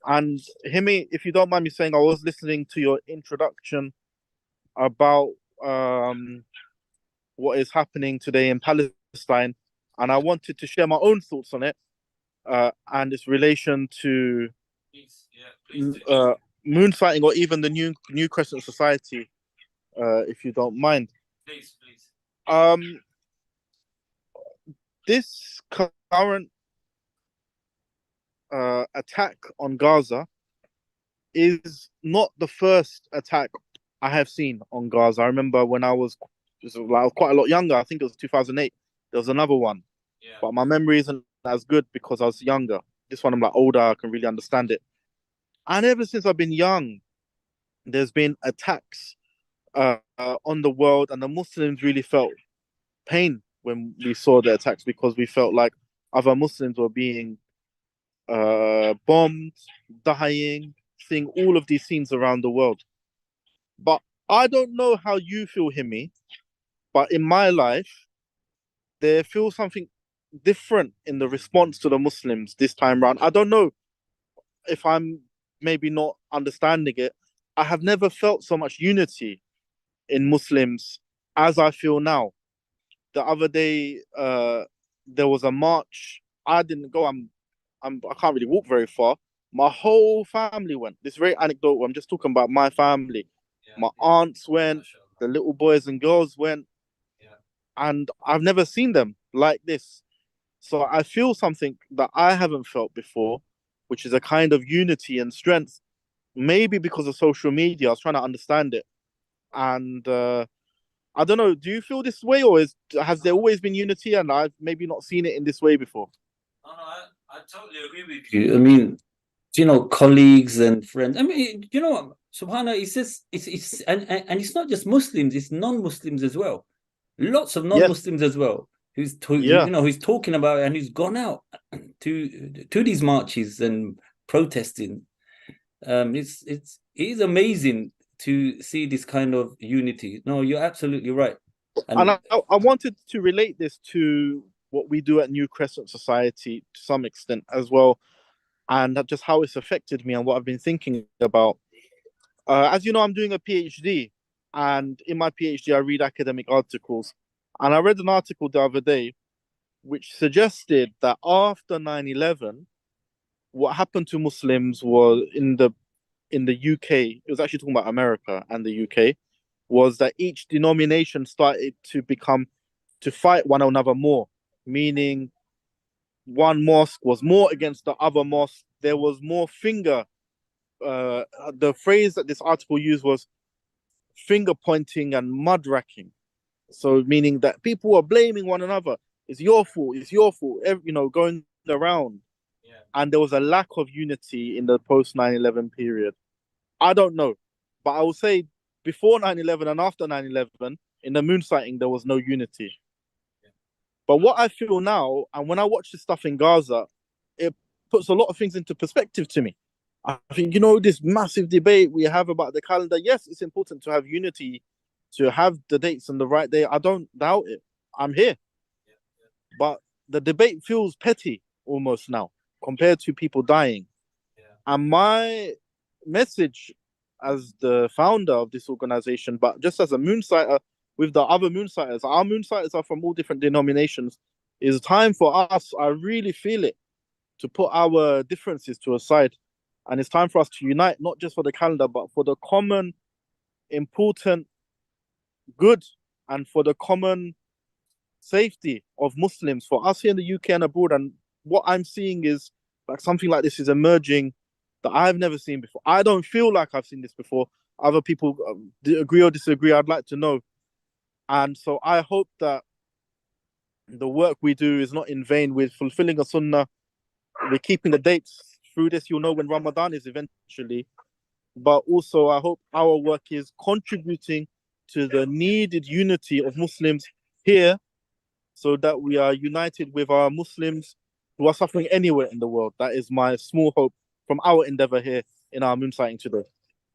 And Himi, if you don't mind me saying, I was listening to your introduction about what is happening today in Palestine, and I wanted to share my own thoughts on it and its relation to moon sighting or even the New Crescent Society, if you don't mind. Please, please. This current attack on Gaza is not the first attack I have seen on Gaza. I remember when I was quite a lot younger. I think it was 2008. There was another one, but my memory isn't as good because I was younger. This one I'm like older. I can really understand it. And ever since I've been young, there's been attacks on the world, and the Muslims really felt pain when we saw the attacks because we felt like other Muslims were being bombed, dying, seeing all of these scenes around the world. But I don't know how you feel, Himi, but in my life, there feels something different in the response to the Muslims this time around. I don't know if I'm maybe not understanding it. I have never felt so much unity in Muslims as I feel now. The other day, there was a march. I didn't go. I can't really walk very far. My whole family went. This is very anecdotal. I'm just talking about my family. My aunts went. The little boys and girls went. And I've never seen them like this. So I feel something that I haven't felt before, which is a kind of unity and strength. Maybe because of social media, I was trying to understand it. And I don't know, do you feel this way, or has there always been unity and I've maybe not seen it in this way before? No, I totally agree with you. I mean, colleagues and friends. I mean, subhanAllah, it's and it's not just Muslims, it's non-Muslims as well. Lots of non-Muslims as well who's talking about it and who's gone out to these marches and protesting. It is amazing to see this kind of unity. No, you're absolutely right. And I wanted to relate this to what we do at New Crescent Society to some extent as well, and just how it's affected me and what I've been thinking about. As you know, I'm doing a PhD, and in my PhD, I read academic articles. And I read an article the other day which suggested that after 9/11, what happened to Muslims was in the UK, it was actually talking about America and the UK, was that each denomination started to fight one another more, meaning one mosque was more against the other mosque. There was more the phrase that this article used was finger pointing and mud racking. So meaning that people were blaming one another. It's your fault, going around. And there was a lack of unity in the post 9/11 period. I don't know, but I would say before 9/11 and after 9/11, in the moon sighting, there was no unity. But what I feel now, and when I watch this stuff in Gaza, it puts a lot of things into perspective to me. I think, this massive debate we have about the calendar, yes, it's important to have unity, to have the dates on the right day. I don't doubt it. I'm here. But the debate feels petty almost now compared to people dying. And my message as the founder of this organization, but just as a moonsighter with the other moonsighters, our moonsighters are from all different denominations, is time for us, I really feel it, to put our differences to a side. And it's time for us to unite, not just for the calendar, but for the common, important good and for the common safety of Muslims, for us here in the UK and abroad. And what I'm seeing is like something like this is emerging that I've never seen before. I don't feel like I've seen this before. Other people agree or disagree. I'd like to know. And so I hope that the work we do is not in vain. We're fulfilling a sunnah. We're keeping the dates through this. You'll know when Ramadan is eventually. But also I hope our work is contributing to the needed unity of Muslims here, so that we are united with our Muslims who are suffering anywhere in the world. That is my small hope from our endeavor here in our moon sighting today.